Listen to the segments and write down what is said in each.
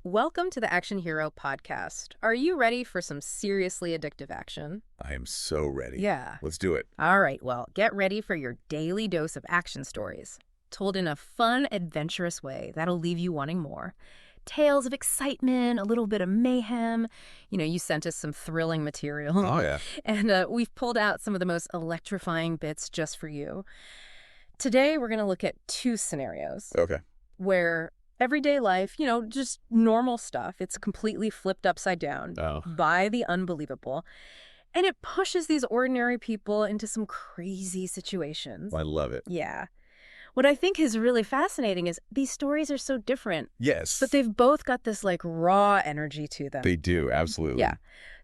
Welcome to the Action Hero podcast. Are you ready for some seriously addictive action? I am so ready. Yeah. Let's do it. All right, well, get ready for your daily dose of action stories, told in a fun, adventurous way that'll leave you wanting more. Tales of excitement, a little bit of mayhem. You sent us some thrilling material. Oh, yeah. And we've pulled out some of the most electrifying bits just for you. Today, we're going to look at two scenarios. Okay. Where everyday life, just normal stuff, it's completely flipped upside down by the unbelievable. And it pushes these ordinary people into some crazy situations. I love it. Yeah. What I think is really fascinating is these stories are so different. Yes. But they've both got this like raw energy to them. They do, absolutely. Yeah.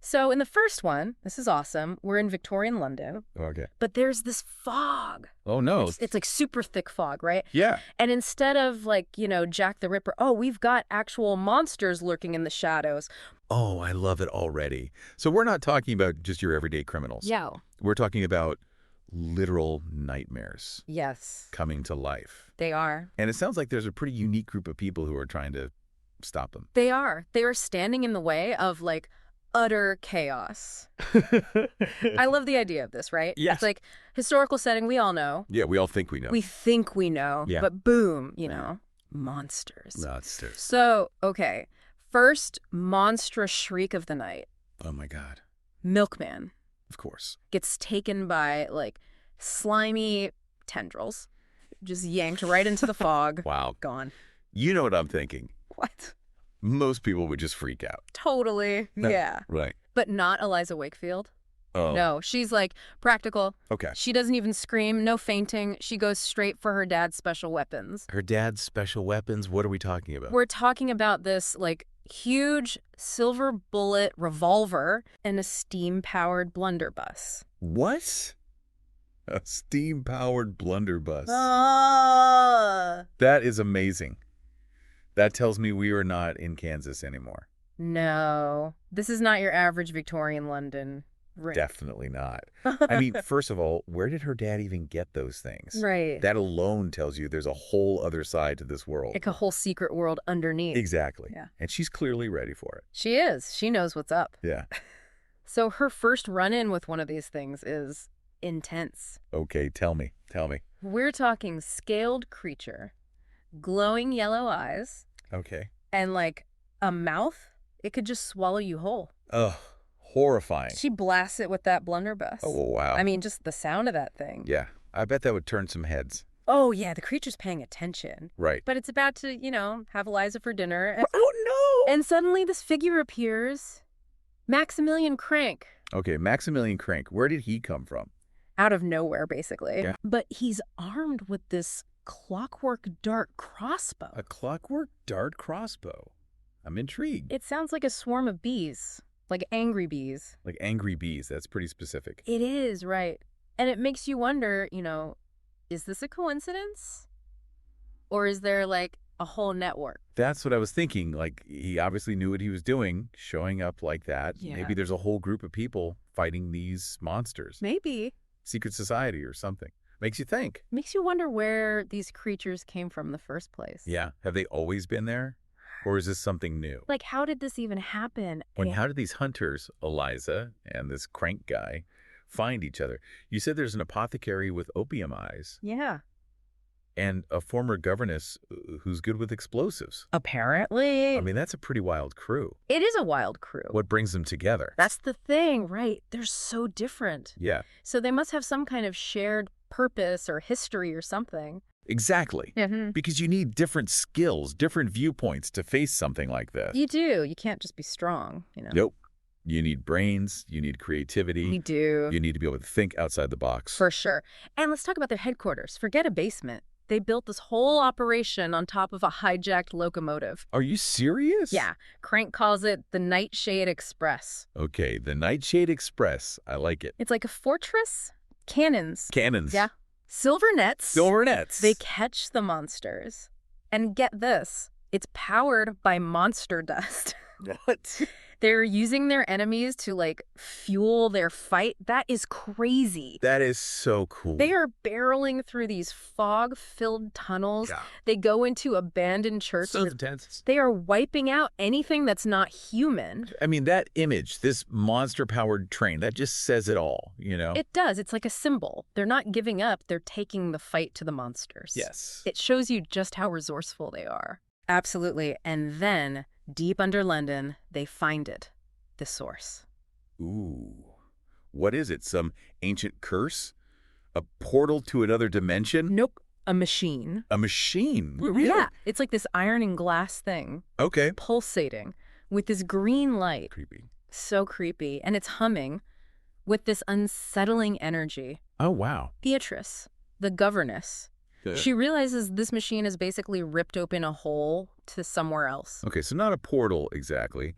So in the first one, this is awesome. We're in Victorian London. Okay. But there's this fog. Oh, no. It's like super thick fog, right? Yeah. And instead of like, Jack the Ripper, we've got actual monsters lurking in the shadows. Oh, I love it already. So we're not talking about just your everyday criminals. Yeah. We're talking about literal nightmares. Yes. Coming to life. They are. And it sounds like there's a pretty unique group of people who are trying to stop them. They are. They are standing in the way of like utter chaos. I love the idea of this, right? Yes. It's like historical setting we all know. Yeah, we all think we know. We think we know. Yeah. But boom, monsters. Monsters. So, okay. First monstrous shriek of the night. Oh, my God. Milkman. Of course. Gets taken by like slimy tendrils. Just yanked right into the fog. Wow. Gone. You know what I'm thinking. What? Most people would just freak out. Totally. Yeah. Right. But not Eliza Wakefield. Oh. No, she's like practical. Okay. She doesn't even scream, no fainting. She goes straight for her dad's special weapons. Her dad's special weapons? What are we talking about? We're talking about this like huge silver bullet revolver and a steam-powered blunderbuss. What? A steam-powered blunderbuss. Ah! That is amazing. That tells me we are not in Kansas anymore. No, this is not your average Victorian London. Definitely not. I mean, first of all, where did her dad even get those things? Right. That alone tells you there's a whole other side to this world. Like a whole secret world underneath. Exactly. Yeah. And she's clearly ready for it. She is. She knows what's up. Yeah. So her first run-in with one of these things is intense. Okay, tell me. We're talking scaled creature, glowing yellow eyes, Okay. and like a mouth. It could just swallow you whole. Ugh, horrifying. She blasts it with that blunderbuss. Oh, wow. I mean, just the sound of that thing. Yeah, I bet that would turn some heads. Oh, yeah, the creature's paying attention. Right. But it's about to, have Eliza for dinner. And, Oh, no! and suddenly this figure appears. Maximillian Crank. Okay, Maximillian Crank, where did he come from? Out of nowhere, basically. Yeah. But he's armed with this CLOCKWORK-DART CROSSBOW. A CLOCKWORK-DART CROSSBOW. I'm intrigued. It sounds like a swarm of bees, like angry bees. Like angry bees, that's pretty specific. It is, right. And it makes you wonder, is this a coincidence? Or is there like a whole network? That's what I was thinking. Like, he obviously knew what he was doing, showing up like that. Yeah. Maybe there's a whole group of people fighting these monsters. Maybe. Secret society or something. Makes you think. Makes you wonder where these creatures came from in the first place. Yeah. Have they always been there? Or is this something new? Like, how did this even happen? How did these hunters, Eliza and this Crank guy, find each other? You said there's an apothecary with opium eyes. Yeah. And a former governess who's good with explosives. Apparently. I mean, that's a pretty wild crew. It is a wild crew. What brings them together? That's the thing, right? They're so different. Yeah. So they must have some kind of shared purpose or history or something. Exactly. Mm-hmm. Because you need different skills, different viewpoints to face something like this. You do. You can't just be strong, Nope. You need brains. You need creativity. You do. You need to be able to think outside the box. For sure. And let's talk about their headquarters. Forget a basement. They built this whole operation on top of a hijacked locomotive. Are you serious? Yeah. Crank calls it the NIGHTSHADE Express. Okay, the NIGHTSHADE Express. I like it. It's like a fortress. Cannons. Cannons. Yeah. Silver nets. Silver nets. They catch the monsters. And get this, it's powered by monster dust. What? They're using their enemies to, like, fuel their fight. That is crazy. That is so cool. They are barreling through these fog-filled tunnels. Yeah. They go into abandoned churches. So intense. They are wiping out anything that's not human. I mean, that image, this monster-powered train, that just says it all, you know? It does. It's like a symbol. They're not giving up. They're taking the fight to the monsters. Yes. It shows you just how resourceful they are. Absolutely. And then, deep under London, they find it. The source. Ooh. What is it? Some ancient curse? A portal to another dimension? Nope. A machine. A machine? Really? Yeah. It's like this iron and glass thing. Okay. Pulsating with this green light. Creepy. So creepy. And it's humming with this unsettling energy. Oh, wow. Beatrice, the governess, she realizes this machine has basically ripped open a hole to somewhere else. Okay, so not a portal exactly,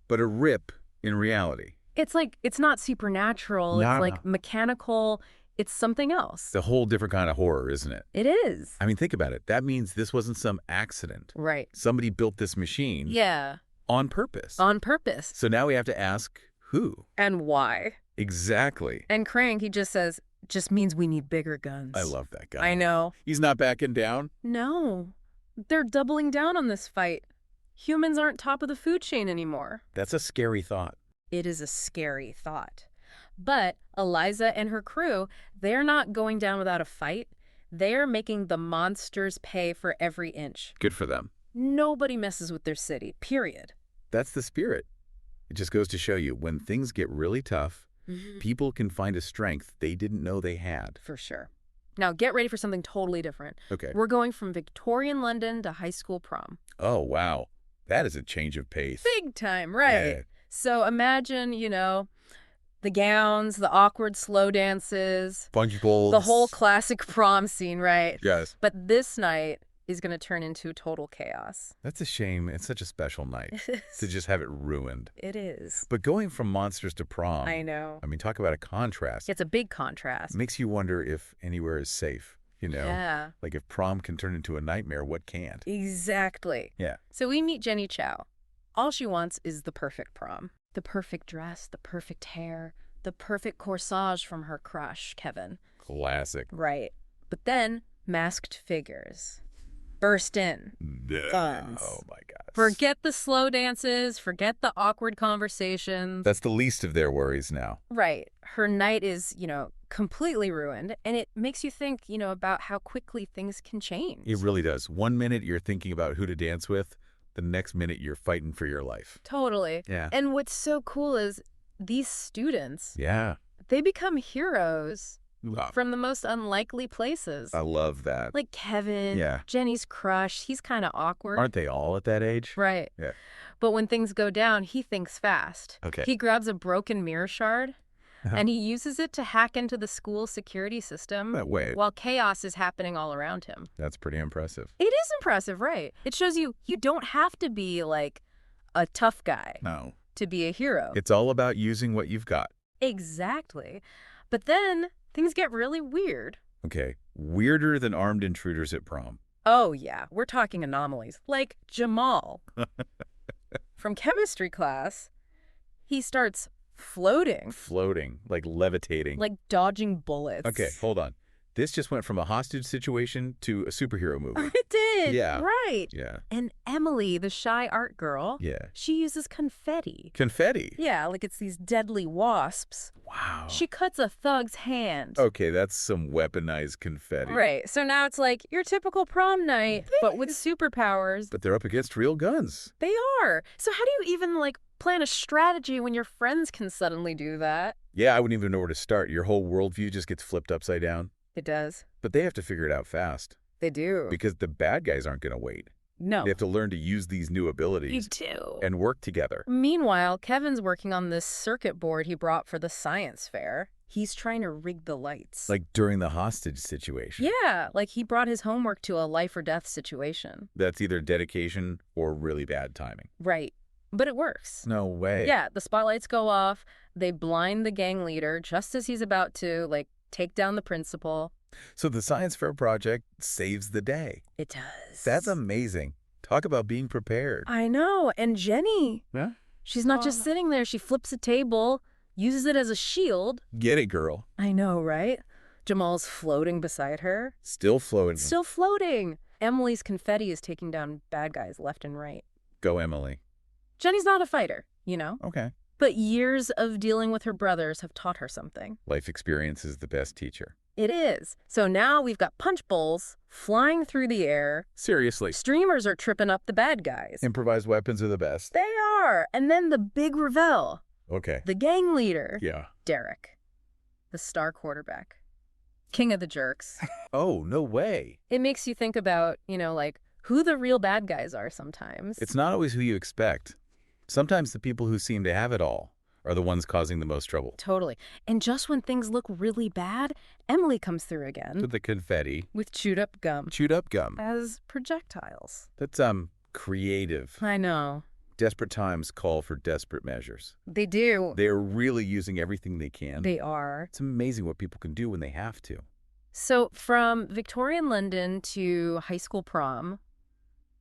but a rip in reality. It's like, it's not supernatural. No, it's like mechanical. It's something else. It's a whole different kind of horror, isn't it? It is. I mean, think about it. That means this wasn't some accident. Right. Somebody built this machine. Yeah. On purpose. On purpose. So now we have to ask who? And why? Exactly. And Crank, he just says, just means we need bigger guns. I love that guy. I know. He's not backing down? No. They're doubling down on this fight. Humans aren't top of the food chain anymore. That's a scary thought. It is a scary thought. But Eliza and her crew, they're not going down without a fight. They're making the monsters pay for every inch. Good for them. Nobody messes with their city, period. That's the spirit. It just goes to show you, when things get really tough, people can find a strength they didn't know they had. For sure. Now, get ready for something totally different. Okay. We're going from Victorian London to high school prom. Oh, wow. That is a change of pace. Big time, right? Yeah. So imagine, you know, the gowns, the awkward slow dances. Punch bowls. The whole classic prom scene, right? Yes. But this night is going to turn into total chaos. That's a shame. It's such a special night to just have it ruined. It is. But going from monsters to prom. I know. I mean, talk about a contrast. It's a big contrast. Makes you wonder if anywhere is safe, you know? Yeah. Like if prom can turn into a nightmare, what can't? Exactly. Yeah. So we meet Jenny Chow. All she wants is the perfect prom. The perfect dress, the perfect hair, the perfect corsage from her crush, Kevin. Classic. Right. But then, masked figures burst in. Guns. Oh, my God. Forget the slow dances. Forget the awkward conversations. That's the least of their worries now. Right. Her night is, you know, completely ruined. And it makes you think, you know, about how quickly things can change. It really does. 1 minute you're thinking about who to dance with. The next minute you're fighting for your life. Totally. Yeah. And what's so cool is these students, Yeah. they become heroes Wow. from the most unlikely places. I love that. Like Kevin, Yeah. Jenny's crush, he's kind of awkward. Aren't they all at that age? Right. Yeah. But when things go down, he thinks fast. Okay. He grabs a broken mirror shard, and he uses it to hack into the school security system That way. while chaos is happening all around him. That's pretty impressive. It is impressive, right? It shows you don't have to be like a tough guy No. to be a hero. It's all about using what you've got. Exactly. But then things get really weird. Okay. Weirder than armed intruders at prom. Oh, yeah. We're talking anomalies. Like Jamal. From chemistry class, he starts floating. Floating. Like levitating. Like dodging bullets. Okay, hold on. This just went from a hostage situation to a superhero movie. It did. Yeah. Right. Yeah. And Emily, the shy art girl, Yeah. she uses confetti. Confetti. Yeah, like it's these deadly wasps. Wow. She cuts a thug's hand. Okay, that's some weaponized confetti. Right. So now it's like your typical prom night, but with superpowers. But they're up against real guns. They are. So how do you even, like, plan a strategy when your friends can suddenly do that? Yeah, I wouldn't even know where to start. Your whole worldview just gets flipped upside down. It does. But they have to figure it out fast. They do. Because the bad guys aren't going to wait. No. They have to learn to use these new abilities. do. And work together. Meanwhile, Kevin's working on this circuit board he brought for the science fair. He's trying to rig the lights. Like during the hostage situation. Yeah, like he brought his homework to a life or death situation. That's either dedication or really bad timing. Right. But it works. No way. Yeah, the spotlights go off. They blind the gang leader just as he's about to, like, take down the principal. So the science fair project saves the day. It does. That's amazing. Talk about being prepared. I know. And Jenny. Yeah? She's not just sitting there. She flips a table, uses it as a shield. Get it, girl. I know, right? Jamal's floating beside her. Still floating. Still floating. Emily's confetti is taking down bad guys left and right. Go, Emily. Jenny's not a fighter, you know? Okay. But years of dealing with her brothers have taught her something. Life experience is the best teacher. It is. So now we've got punch bowls flying through the air. Seriously. Streamers are tripping up the bad guys. Improvised weapons are the best. They are. And then the big reveal. Okay. The gang leader. Yeah. Derek. The star quarterback. King of the jerks. Oh, no way. It makes you think about, like, who the real bad guys are sometimes. It's not always who you expect. Sometimes the people who seem to have it all are the ones causing the most trouble. Totally. And just when things look really bad, Emily comes through again. With the confetti. With chewed up gum. Chewed up gum. As projectiles. That's, creative. I know. Desperate times call for desperate measures. They do. They're really using everything they can. They are. It's amazing what people can do when they have to. So from Victorian London to high school prom,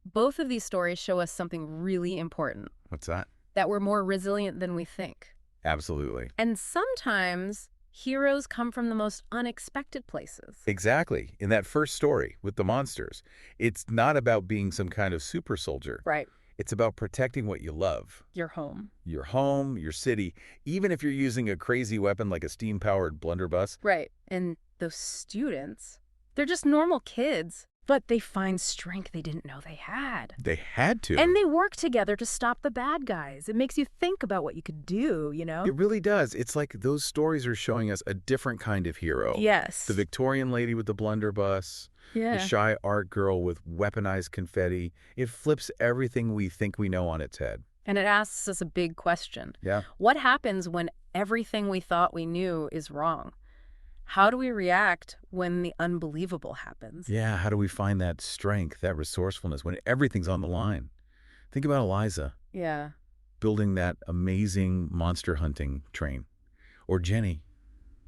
both of these stories show us something really important. What's that? That we're more resilient than we think. Absolutely. And sometimes heroes come from the most unexpected places. Exactly. In that first story with the monsters, it's not about being some kind of super soldier. Right. It's about protecting what you love. Your home. Your home, your city, even if you're using a crazy weapon like a steam-powered blunderbuss. Right. And those students, they're just normal kids, but they find strength they didn't know they had. They had to. And they work together to stop the bad guys. It makes you think about what you could do, you know? It really does. It's like those stories are showing us a different kind of hero. Yes. The Victorian lady with the blunderbuss. Yeah. The shy art girl with weaponized confetti. It flips everything we think we know on its head. And it asks us a big question. Yeah. What happens when everything we thought we knew is wrong? How do we react when the unbelievable happens? Yeah, how do we find that strength, that resourcefulness when everything's on the line? Think about Eliza. Yeah. Building that amazing monster hunting train. Or Jenny,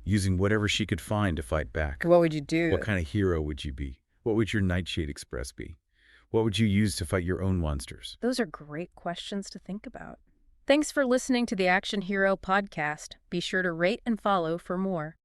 using whatever she could find to fight back. What would you do? What kind of hero would you be? What would your Nightshade Express be? What would you use to fight your own monsters? Those are great questions to think about. Thanks for listening to the Action Hero podcast. Be sure to rate and follow for more.